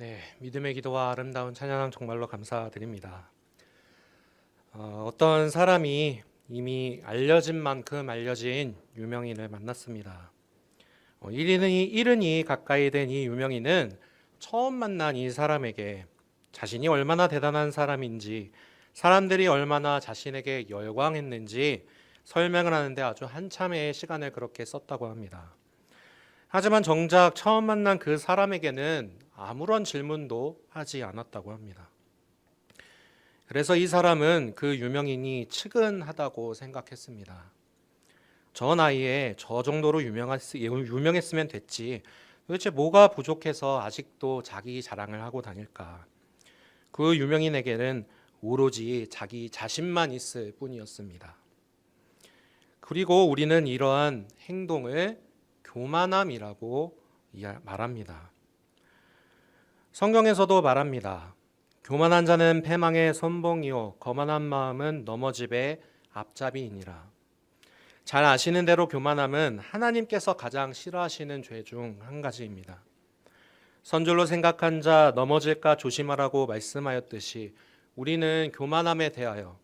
네, 믿음의 기도와 아름다운 찬양 정말로 감사드립니다. 어떤 사람이 이미 알려진 만큼 알려진 유명인을 만났습니다. 이른이 가까이 된 이 유명인은 처음 만난 이 사람에게 자신이 얼마나 대단한 사람인지, 사람들이 얼마나 자신에게 열광했는지 설명을 하는데 아주 한참의 시간을 그렇게 썼다고 합니다. 하지만 정작 처음 만난 그 사람에게는 아무런 질문도 하지 않았다고 합니다. 그래서 이 사람은 그 유명인이 측은하다고 생각했습니다. 저 나이에 저 정도로 유명했으면 됐지. 도대체 뭐가 부족해서 아직도 자기 자랑을 하고 다닐까? 그 유명인에게는 오로지 자기 자신만 있을 뿐이었습니다. 그리고 우리는 이러한 행동을 교만함이라고 말합니다. 성경에서도 말합니다. 교만한 자는 패망의 선봉이요 거만한 마음은 넘어집의 앞잡이이니라. 잘 아시는 대로 교만함은 하나님께서 가장 싫어하시는 죄 중 한 가지입니다. 선줄로 생각한 자 넘어질까 조심하라고 말씀하였듯이 우리는 교만함에 대하여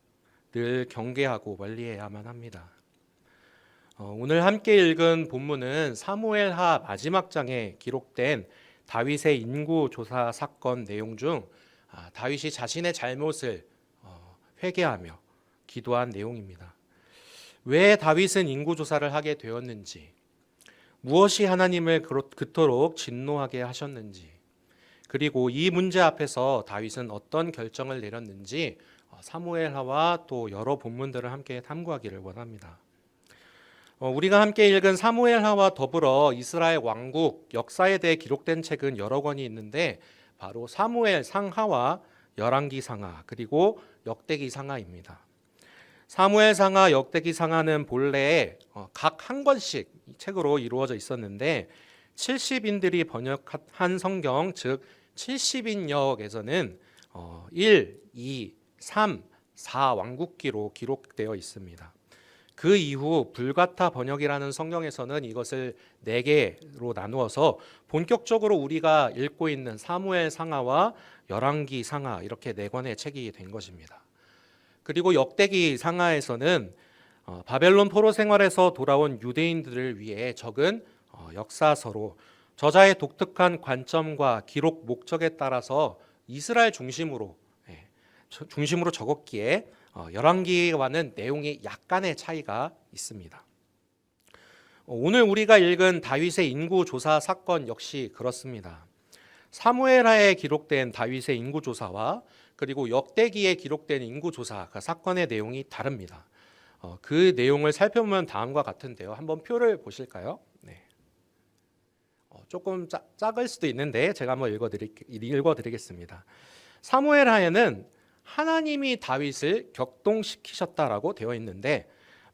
늘 경계하고 멀리해야만 합니다. 오늘 함께 읽은 본문은 사무엘하 마지막 장에 기록된 다윗의 인구조사 사건 내용 중 다윗이 자신의 잘못을 회개하며 기도한 내용입니다. 왜 다윗은 인구조사를 하게 되었는지, 무엇이 하나님을 그토록 진노하게 하셨는지, 그리고 이 문제 앞에서 다윗은 어떤 결정을 내렸는지 사무엘하와 또 여러 본문들을 함께 탐구하기를 원합니다. 우리가 함께 읽은 사무엘하와 더불어 이스라엘 왕국 역사에 대해 기록된 책은 여러 권이 있는데 바로 사무엘 상하와 열왕기 상하 그리고 역대기 상하입니다. 사무엘 상하, 역대기 상하는 본래 각 한 권씩 책으로 이루어져 있었는데 70인들이 번역한 성경 즉 70인역에서는 1, 2, 3, 4 왕국기로 기록되어 있습니다. 그 이후 불가타 번역이라는 성경에서는 이것을 4개로 나누어서 본격적으로 우리가 읽고 있는 사무엘 상하와 열왕기 상하 이렇게 4권의 책이 된 것입니다. 그리고 역대기 상하에서는 바벨론 포로 생활에서 돌아온 유대인들을 위해 적은 역사서로 저자의 독특한 관점과 기록 목적에 따라서 이스라엘 중심으로 적었기에 열왕기와는 내용이 약간의 차이가 있습니다. 오늘 우리가 읽은 다윗의 인구조사 사건 역시 그렇습니다. 사무엘하에 기록된 다윗의 인구조사와 그리고 역대기에 기록된 인구조사 그 사건의 내용이 다릅니다. 그 내용을 살펴보면 다음과 같은데요. 한번 표를 보실까요? 네. 조금 작을 수도 있는데 제가 한번 읽어드리겠습니다. 사무엘하에는 하나님이 다윗을 격동시키셨다라고 되어 있는데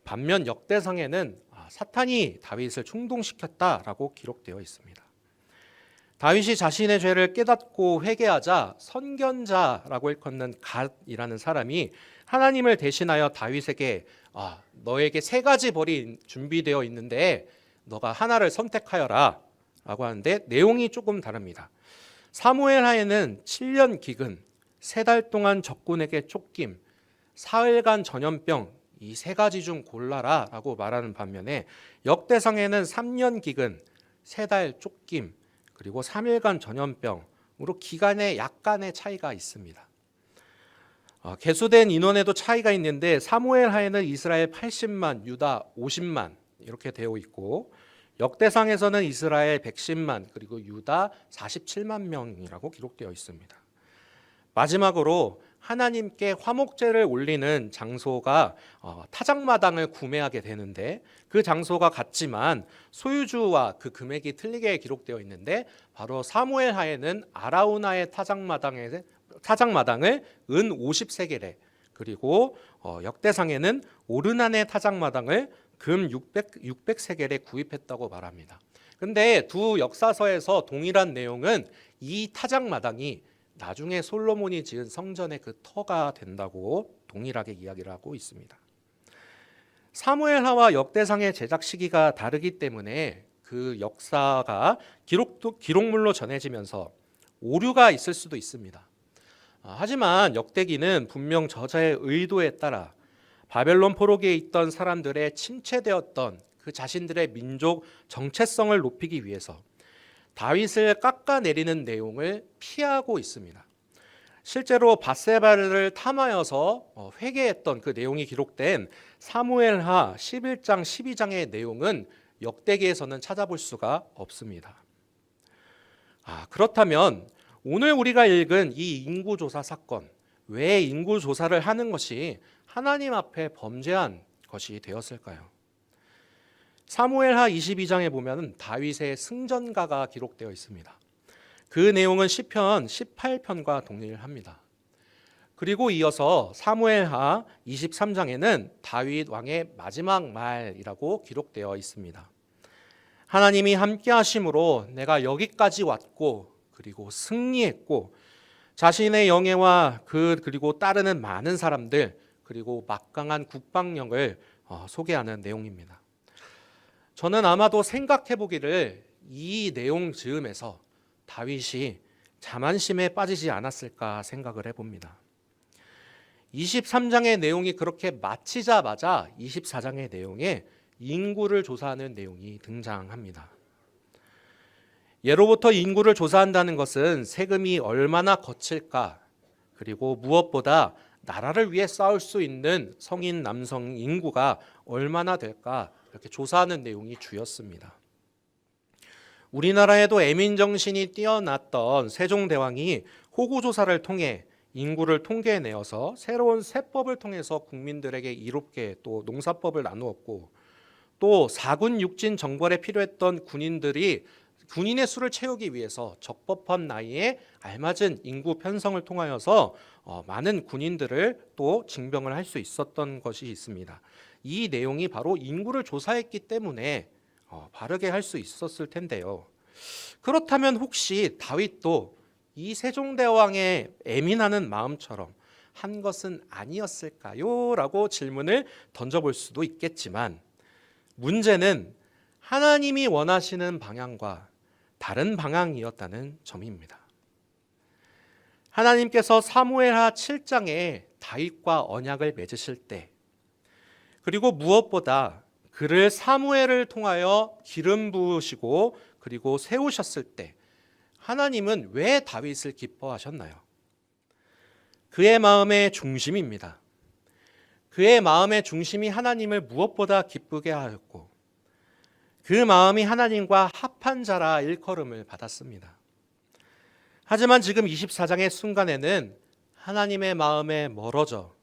반면 역대상에는 사탄이 다윗을 충동시켰다라고 기록되어 있습니다. 다윗이 자신의 죄를 깨닫고 회개하자 선견자라고 일컫는 갓이라는 사람이 하나님을 대신하여 다윗에게 너에게 3가지 벌이 준비되어 있는데 너가 하나를 선택하여라 라고 하는데 내용이 조금 다릅니다. 사무엘하에는 7년 기근, 3달 동안 적군에게 쫓김, 사흘간 전염병 이 3가지 중 골라라 라고 말하는 반면에 역대상에는 3년 기근, 3달 쫓김, 그리고 3일간 전염병으로 기간에 약간의 차이가 있습니다. 개수된 인원에도 차이가 있는데 사무엘하에는 이스라엘 80만, 유다 50만 이렇게 되어 있고 역대상에서는 이스라엘 110만 그리고 유다 47만 명이라고 기록되어 있습니다. 마지막으로 하나님께 화목제를 올리는 장소가 타작마당을 구매하게 되는데 그 장소가 같지만 소유주와 그 금액이 틀리게 기록되어 있는데 바로 사무엘하에는 아라우나의 타작마당을 은 50세겔에 그리고 역대상에는 오르난의 타작마당을 금 600세겔에 구입했다고 말합니다. 근데 두 역사서에서 동일한 내용은 이 타작마당이 나중에 솔로몬이 지은 성전의 그 터가 된다고 동일하게 이야기를 하고 있습니다. 사무엘하와 역대상의 제작 시기가 다르기 때문에 그 역사가 기록물로 전해지면서 오류가 있을 수도 있습니다. 하지만 역대기는 분명 저자의 의도에 따라 바벨론 포로기에 있던 사람들의 침체되었던 그 자신들의 민족 정체성을 높이기 위해서 다윗을 깎아내리는 내용을 피하고 있습니다. 실제로 밧세바를 탐하여서 회개했던 그 내용이 기록된 사무엘하 11장 12장의 내용은 역대기에서는 찾아볼 수가 없습니다. 그렇다면 오늘 우리가 읽은 이 인구조사 사건, 왜 인구조사를 하는 것이 하나님 앞에 범죄한 것이 되었을까요? 사무엘하 22장에 보면 다윗의 승전가가 기록되어 있습니다. 그 내용은 시편 18편과 동일합니다. 그리고 이어서 사무엘하 23장에는 다윗 왕의 마지막 말이라고 기록되어 있습니다. 하나님이 함께 하심으로 내가 여기까지 왔고 그리고 승리했고 자신의 영예와 그리고 따르는 많은 사람들 그리고 막강한 국방력을 소개하는 내용입니다. 저는 아마도 생각해 보기를 이 내용 즈음에서 다윗이 자만심에 빠지지 않았을까 생각을 해봅니다. 23장의 내용이 그렇게 마치자마자 24장의 내용에 인구를 조사하는 내용이 등장합니다. 예로부터 인구를 조사한다는 것은 세금이 얼마나 거칠까, 그리고 무엇보다 나라를 위해 싸울 수 있는 성인 남성 인구가 얼마나 될까 이렇게 조사하는 내용이 주였습니다. 우리나라에도 애민정신이 뛰어났던 세종대왕이 호구조사를 통해 인구를 통계내어서 새로운 세법을 통해서 국민들에게 이롭게 또 농사법을 나누었고, 또 사군 육진 정벌에 필요했던 군인의 수를 채우기 위해서 적법한 나이에 알맞은 인구 편성을 통하여서 많은 군인들을 또 징병을 할 수 있었던 것이 있습니다. 이 내용이 바로 인구를 조사했기 때문에 바르게 할 수 있었을 텐데요. 그렇다면 혹시 다윗도 이 세종대왕의 애민하는 마음처럼 한 것은 아니었을까요? 라고 질문을 던져볼 수도 있겠지만, 문제는 하나님이 원하시는 방향과 다른 방향이었다는 점입니다. 하나님께서 사무엘하 7장에 다윗과 언약을 맺으실 때, 그리고 무엇보다 그를 사무엘을 통하여 기름 부으시고 그리고 세우셨을 때 하나님은 왜 다윗을 기뻐하셨나요? 그의 마음의 중심입니다. 그의 마음의 중심이 하나님을 무엇보다 기쁘게 하였고, 그 마음이 하나님과 합한 자라 일컬음을 받았습니다. 하지만 지금 24장의 순간에는 하나님의 마음에 멀어져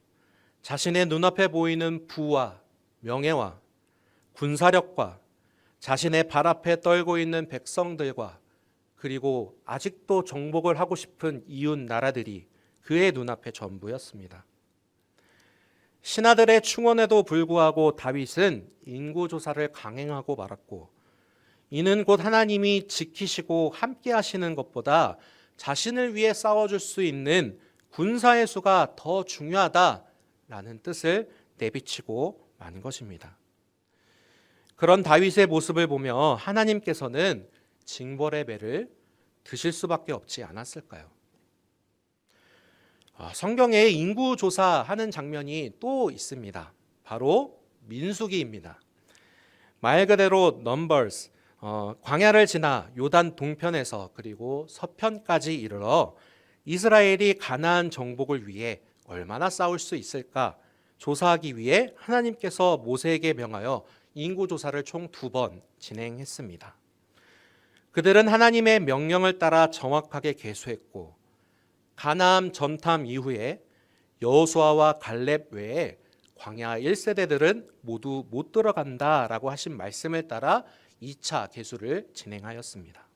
자신의 눈앞에 보이는 부와 명예와 군사력과 자신의 발 앞에 떨고 있는 백성들과 그리고 아직도 정복을 하고 싶은 이웃 나라들이 그의 눈앞에 전부였습니다. 신하들의 충원에도 불구하고 다윗은 인구조사를 강행하고 말았고, 이는 곧 하나님이 지키시고 함께 하시는 것보다 자신을 위해 싸워줄 수 있는 군사의 수가 더 중요하다라는 뜻을 내비치고 마는 것입니다. 그런 다윗의 모습을 보며 하나님께서는 징벌의 배를 드실 수밖에 없지 않았을까요? 성경에 인구조사하는 장면이 또 있습니다. 바로 민수기입니다. 말 그대로 Numbers, 광야를 지나 요단 동편에서 그리고 서편까지 이르러 이스라엘이 가나안 정복을 위해 얼마나 싸울 수 있을까 조사하기 위해 하나님께서 모세에게 명하여 인구조사를 총 2번 진행했습니다. 그들은 하나님의 명령을 따라 정확하게 계수했고, 가나안 전탐 이후에 여호수아와 갈렙 외에 광야 1세대들은 모두 못 들어간다라고 하신 말씀을 따라 2차 계수를 진행하였습니다.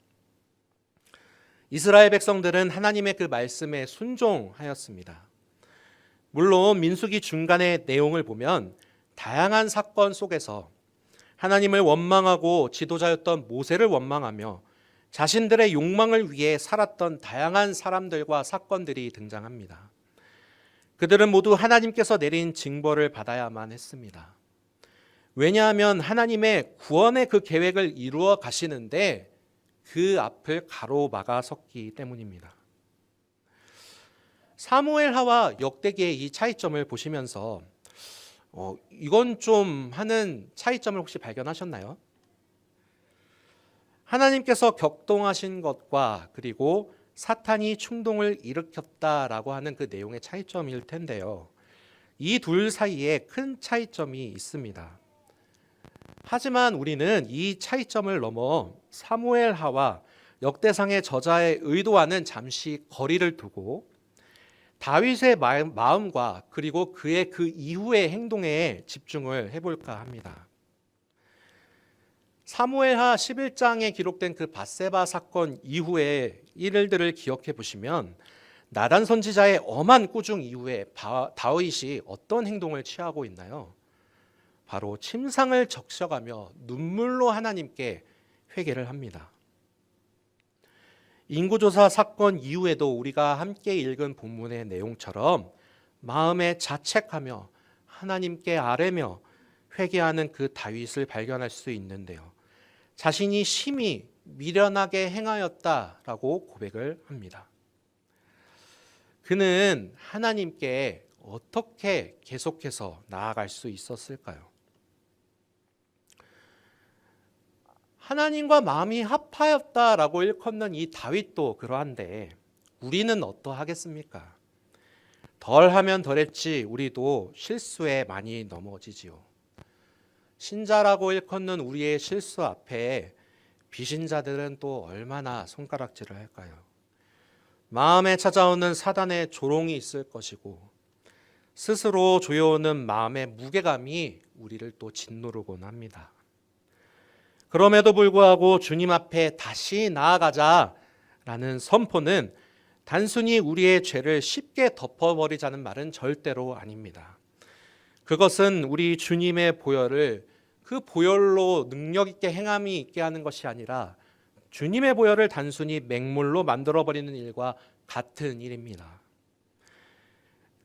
이스라엘 백성들은 하나님의 그 말씀에 순종하였습니다. 물론 민수기 중간의 내용을 보면 다양한 사건 속에서 하나님을 원망하고 지도자였던 모세를 원망하며 자신들의 욕망을 위해 살았던 다양한 사람들과 사건들이 등장합니다. 그들은 모두 하나님께서 내린 징벌을 받아야만 했습니다. 왜냐하면 하나님의 구원의 그 계획을 이루어 가시는데 그 앞을 가로막아 섰기 때문입니다. 사무엘하와 역대기의 이 차이점을 보시면서 이건 좀 하는 차이점을 혹시 발견하셨나요? 하나님께서 격동하신 것과 그리고 사탄이 충동을 일으켰다라고 하는 그 내용의 차이점일 텐데요. 이 둘 사이에 큰 차이점이 있습니다. 하지만 우리는 이 차이점을 넘어 사무엘하와 역대상의 저자의 의도와는 잠시 거리를 두고 다윗의 마음과 그리고 그의 그 이후의 행동에 집중을 해볼까 합니다. 사무엘하 11장에 기록된 그 밧세바 사건 이후의 일들을 기억해 보시면 나단 선지자의 엄한 꾸중 이후에 다윗이 어떤 행동을 취하고 있나요? 바로 침상을 적셔가며 눈물로 하나님께 회개를 합니다. 인구조사 사건 이후에도 우리가 함께 읽은 본문의 내용처럼 마음에 자책하며 하나님께 아뢰며 회개하는 그 다윗을 발견할 수 있는데요. 자신이 심히 미련하게 행하였다라고 고백을 합니다. 그는 하나님께 어떻게 계속해서 나아갈 수 있었을까요? 하나님과 마음이 합하였다라고 일컫는 이 다윗도 그러한데 우리는 어떠하겠습니까? 덜하면 덜했지 우리도 실수에 많이 넘어지지요. 신자라고 일컫는 우리의 실수 앞에 비신자들은 또 얼마나 손가락질을 할까요? 마음에 찾아오는 사단의 조롱이 있을 것이고 스스로 조여오는 마음의 무게감이 우리를 또 짓누르곤 합니다. 그럼에도 불구하고 주님 앞에 다시 나아가자라는 선포는 단순히 우리의 죄를 쉽게 덮어버리자는 말은 절대로 아닙니다. 그것은 우리 주님의 보혈을 그 보혈로 능력 있게 행함이 있게 하는 것이 아니라 주님의 보혈을 단순히 맹물로 만들어버리는 일과 같은 일입니다.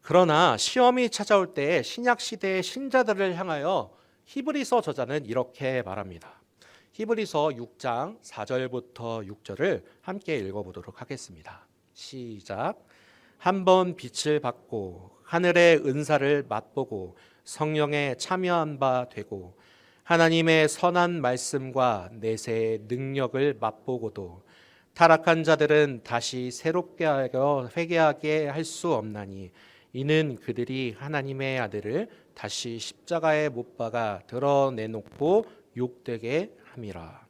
그러나 시험이 찾아올 때 신약 시대의 신자들을 향하여 히브리서 저자는 이렇게 말합니다. 히브리서 6장 4절부터 6절을 함께 읽어보도록 하겠습니다. 시작. 한번 빛을 받고 하늘의 은사를 맛보고 성령에 참여한 바 되고 하나님의 선한 말씀과 내세의 능력을 맛보고도 타락한 자들은 다시 새롭게 하여 회개하게 할 수 없나니 이는 그들이 하나님의 아들을 다시 십자가에 못 박아 드러내놓고 욕되게 함이라.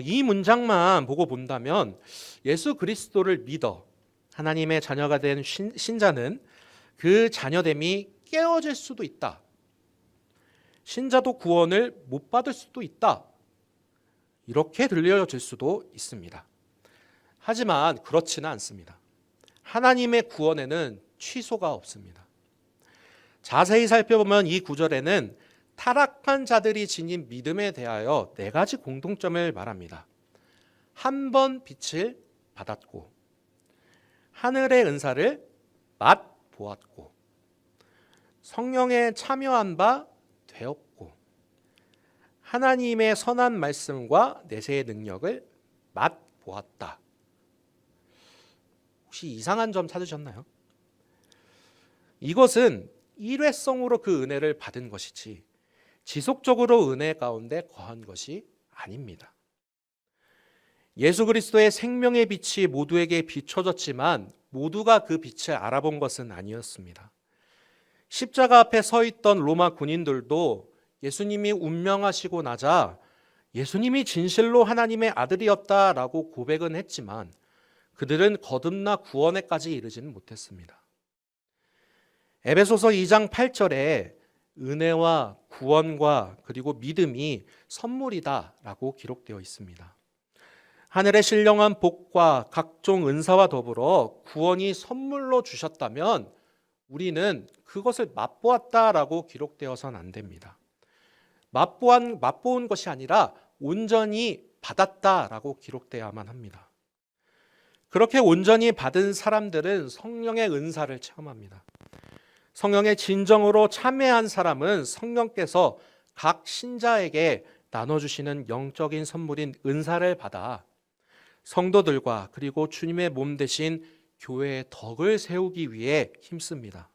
이 문장만 보고 본다면 예수 그리스도를 믿어 하나님의 자녀가 된 신자는 그 자녀됨이 깨어질 수도 있다. 신자도 구원을 못 받을 수도 있다. 이렇게 들려질 수도 있습니다. 하지만 그렇지는 않습니다. 하나님의 구원에는 취소가 없습니다. 자세히 살펴보면 이 구절에는 타락한 자들이 지닌 믿음에 대하여 네 가지 공통점을 말합니다. 한 번 빛을 받았고 하늘의 은사를 맛보았고 성령에 참여한 바 되었고 하나님의 선한 말씀과 내세의 능력을 맛보았다. 혹시 이상한 점 찾으셨나요? 이것은 일회성으로 그 은혜를 받은 것이지 지속적으로 은혜 가운데 거한 것이 아닙니다. 예수 그리스도의 생명의 빛이 모두에게 비춰졌지만 모두가 그 빛을 알아본 것은 아니었습니다. 십자가 앞에 서 있던 로마 군인들도 예수님이 운명하시고 나자 예수님이 진실로 하나님의 아들이었다라고 고백은 했지만 그들은 거듭나 구원에까지 이르지는 못했습니다. 에베소서 2장 8절에 은혜와 구원과 그리고 믿음이 선물이다라고 기록되어 있습니다. 하늘의 신령한 복과 각종 은사와 더불어 구원이 선물로 주셨다면 우리는 그것을 맛보았다라고 기록되어서는 안 됩니다. 맛보은 것이 아니라 온전히 받았다라고 기록되어야만 합니다. 그렇게 온전히 받은 사람들은 성령의 은사를 체험합니다. 성령의 진정으로 참여한 사람은 성령께서 각 신자에게 나눠주시는 영적인 선물인 은사를 받아 성도들과 그리고 주님의 몸 대신 교회의 덕을 세우기 위해 힘씁니다.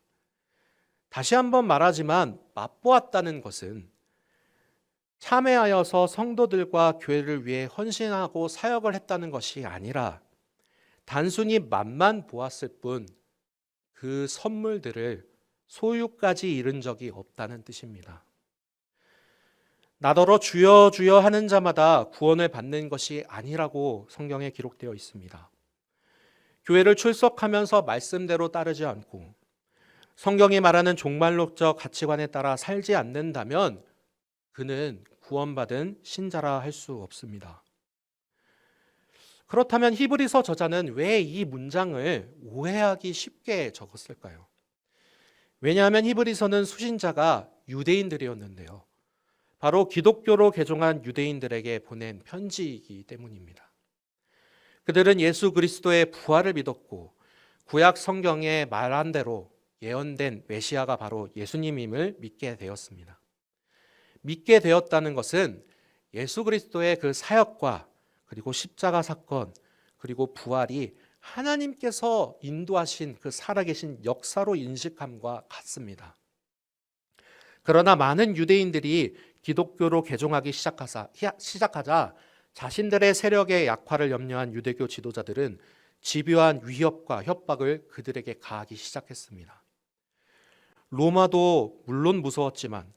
다시 한번 말하지만 맛보았다는 것은 참회하여서 성도들과 교회를 위해 헌신하고 사역을 했다는 것이 아니라 단순히 맛만 보았을 뿐 그 선물들을 소유까지 이룬 적이 없다는 뜻입니다. 나더러 주여 주여 하는 자마다 구원을 받는 것이 아니라고 성경에 기록되어 있습니다. 교회를 출석하면서 말씀대로 따르지 않고 성경이 말하는 종말론적 가치관에 따라 살지 않는다면 그는 구원받은 신자라 할 수 없습니다. 그렇다면 히브리서 저자는 왜 이 문장을 오해하기 쉽게 적었을까요? 왜냐하면 히브리서는 수신자가 유대인들이었는데요. 바로 기독교로 개종한 유대인들에게 보낸 편지이기 때문입니다. 그들은 예수 그리스도의 부활을 믿었고 구약 성경에 말한 대로 예언된 메시아가 바로 예수님임을 믿게 되었습니다. 믿게 되었다는 것은 예수 그리스도의 그 사역과 그리고 십자가 사건 그리고 부활이 하나님께서 인도하신 그 살아계신 역사로 인식함과 같습니다. 그러나 많은 유대인들이 기독교로 개종하기 시작하자 자신들의 세력의 약화를 염려한 유대교 지도자들은 집요한 위협과 협박을 그들에게 가하기 시작했습니다. 로마도 물론 무서웠지만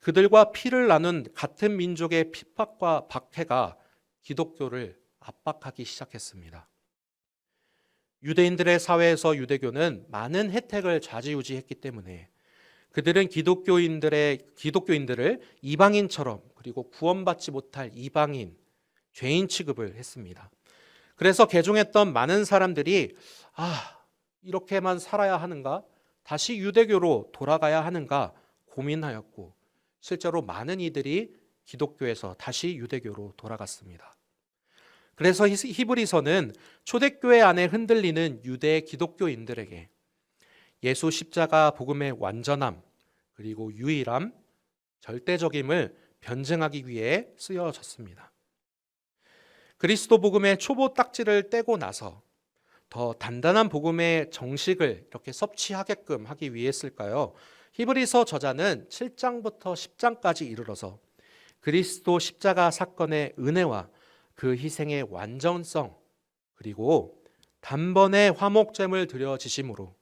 그들과 피를 나눈 같은 민족의 핍박과 박해가 기독교를 압박하기 시작했습니다. 유대인들의 사회에서 유대교는 많은 혜택을 좌지우지했기 때문에 그들은 기독교인들을 이방인처럼 그리고 구원받지 못할 이방인, 죄인 취급을 했습니다. 그래서 개종했던 많은 사람들이 이렇게만 살아야 하는가? 다시 유대교로 돌아가야 하는가? 고민하였고 실제로 많은 이들이 기독교에서 다시 유대교로 돌아갔습니다. 그래서 히브리서는 초대교회 안에 흔들리는 유대 기독교인들에게 예수 십자가 복음의 완전함 그리고 유일함, 절대적임을 변증하기 위해 쓰여졌습니다. 그리스도 복음의 초보 딱지를 떼고 나서 더 단단한 복음의 정식을 이렇게 섭취하게끔 하기 위해서일까요? 히브리서 저자는 7장부터 10장까지 이르러서 그리스도 십자가 사건의 은혜와 그 희생의 완전성 그리고 단번에 화목제물 드려지심으로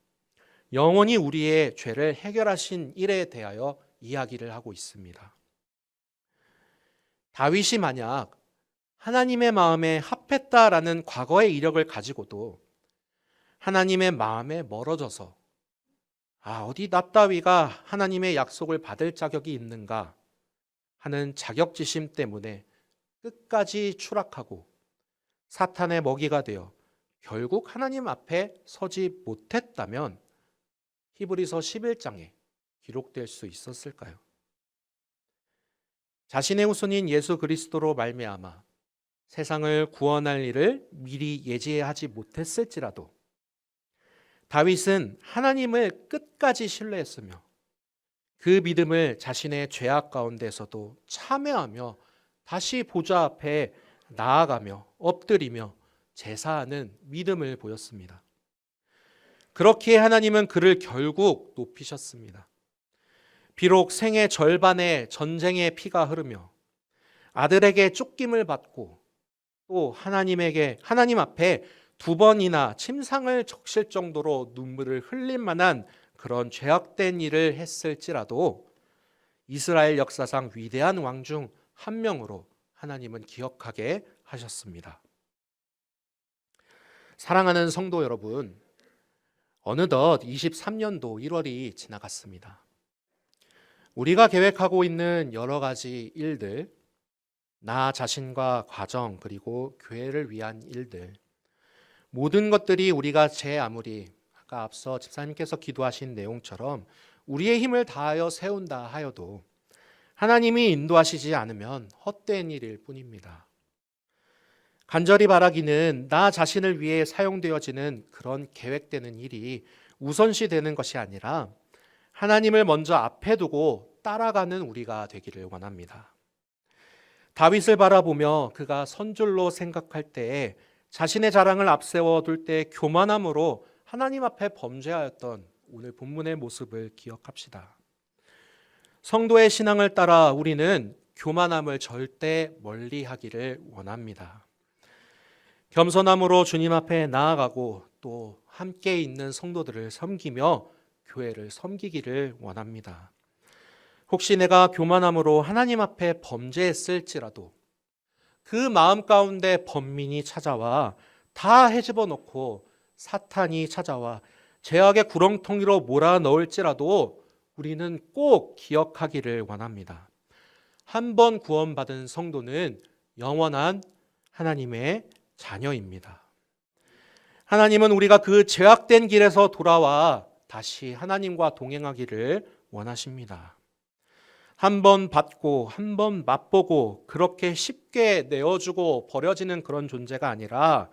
영원히 우리의 죄를 해결하신 일에 대하여 이야기를 하고 있습니다. 다윗이 만약 하나님의 마음에 합했다라는 과거의 이력을 가지고도 하나님의 마음에 멀어져서 어디 납다위가 하나님의 약속을 받을 자격이 있는가 하는 자격지심 때문에 끝까지 추락하고 사탄의 먹이가 되어 결국 하나님 앞에 서지 못했다면 히브리서 11장에 기록될 수 있었을까요? 자신의 후손인 예수 그리스도로 말미암아 세상을 구원할 일을 미리 예지하지 못했을지라도 다윗은 하나님을 끝까지 신뢰했으며 그 믿음을 자신의 죄악 가운데서도 참회하며 다시 보좌 앞에 나아가며 엎드리며 제사하는 믿음을 보였습니다. 그렇기에 하나님은 그를 결국 높이셨습니다. 비록 생애 절반의 전쟁의 피가 흐르며 아들에게 쫓김을 받고 또 하나님 앞에 2번이나 침상을 적실 정도로 눈물을 흘릴 만한 그런 죄악된 일을 했을지라도 이스라엘 역사상 위대한 왕 중 한 명으로 하나님은 기억하게 하셨습니다. 사랑하는 성도 여러분, 어느덧 23년도 1월이 지나갔습니다. 우리가 계획하고 있는 여러 가지 일들, 나 자신과 가정 그리고 교회를 위한 일들, 모든 것들이 우리가 아무리 아까 앞서 집사님께서 기도하신 내용처럼 우리의 힘을 다하여 세운다 하여도 하나님이 인도하시지 않으면 헛된 일일 뿐입니다. 간절히 바라기는 나 자신을 위해 사용되어지는 그런 계획되는 일이 우선시 되는 것이 아니라 하나님을 먼저 앞에 두고 따라가는 우리가 되기를 원합니다. 다윗을 바라보며 그가 선줄로 생각할 때에 자신의 자랑을 앞세워 둘 때 교만함으로 하나님 앞에 범죄하였던 오늘 본문의 모습을 기억합시다. 성도의 신앙을 따라 우리는 교만함을 절대 멀리하기를 원합니다. 겸손함으로 주님 앞에 나아가고 또 함께 있는 성도들을 섬기며 교회를 섬기기를 원합니다. 혹시 내가 교만함으로 하나님 앞에 범죄했을지라도 그 마음 가운데 번민이 찾아와 다 헤집어 놓고 사탄이 찾아와 죄악의 구렁텅이로 몰아넣을지라도 우리는 꼭 기억하기를 원합니다. 한 번 구원받은 성도는 영원한 하나님의 자녀입니다. 하나님은 우리가 그 죄악된 길에서 돌아와 다시 하나님과 동행하기를 원하십니다. 한 번 받고 한 번 맛보고 그렇게 쉽게 내어주고 버려지는 그런 존재가 아니라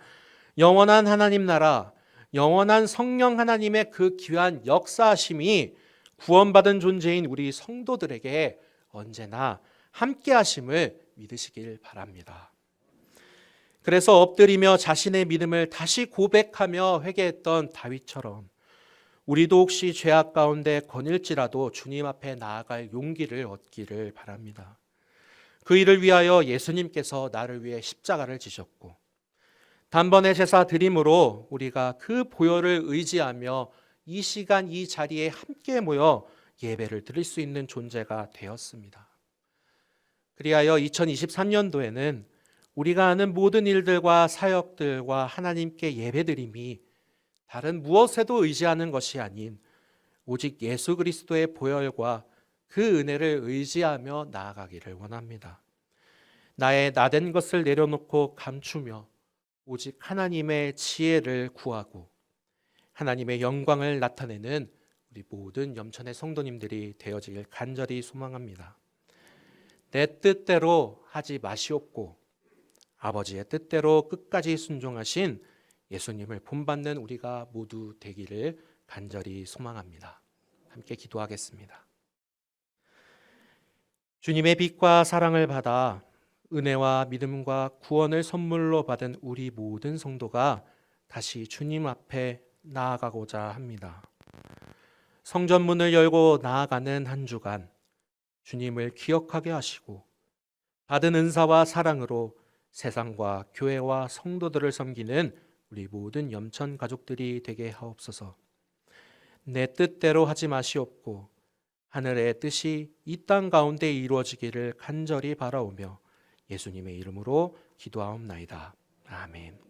영원한 하나님 나라, 영원한 성령 하나님의 그 귀한 역사하심이 구원받은 존재인 우리 성도들에게 언제나 함께 하심을 믿으시길 바랍니다. 그래서 엎드리며 자신의 믿음을 다시 고백하며 회개했던 다윗처럼 우리도 혹시 죄악 가운데 거닐지라도 주님 앞에 나아갈 용기를 얻기를 바랍니다. 그 일을 위하여 예수님께서 나를 위해 십자가를 지셨고 단번에 제사 드림으로 우리가 그 보혈을 의지하며 이 시간 이 자리에 함께 모여 예배를 드릴 수 있는 존재가 되었습니다. 그리하여 2023년도에는 우리가 하는 모든 일들과 사역들과 하나님께 예배드림이 다른 무엇에도 의지하는 것이 아닌 오직 예수 그리스도의 보혈과 그 은혜를 의지하며 나아가기를 원합니다. 나의 나된 것을 내려놓고 감추며 오직 하나님의 지혜를 구하고 하나님의 영광을 나타내는 우리 모든 염천의 성도님들이 되어지길 간절히 소망합니다. 내 뜻대로 하지 마시옵고 아버지의 뜻대로 끝까지 순종하신 예수님을 본받는 우리가 모두 되기를 간절히 소망합니다. 함께 기도하겠습니다. 주님의 빛과 사랑을 받아 은혜와 믿음과 구원을 선물로 받은 우리 모든 성도가 다시 주님 앞에 나아가고자 합니다. 성전문을 열고 나아가는 한 주간 주님을 기억하게 하시고 받은 은사와 사랑으로 세상과 교회와 성도들을 섬기는 우리 모든 염천 가족들이 되게 하옵소서. 내 뜻대로 하지 마시옵고 하늘의 뜻이 이 땅 가운데 이루어지기를 간절히 바라오며 예수님의 이름으로 기도하옵나이다. 아멘.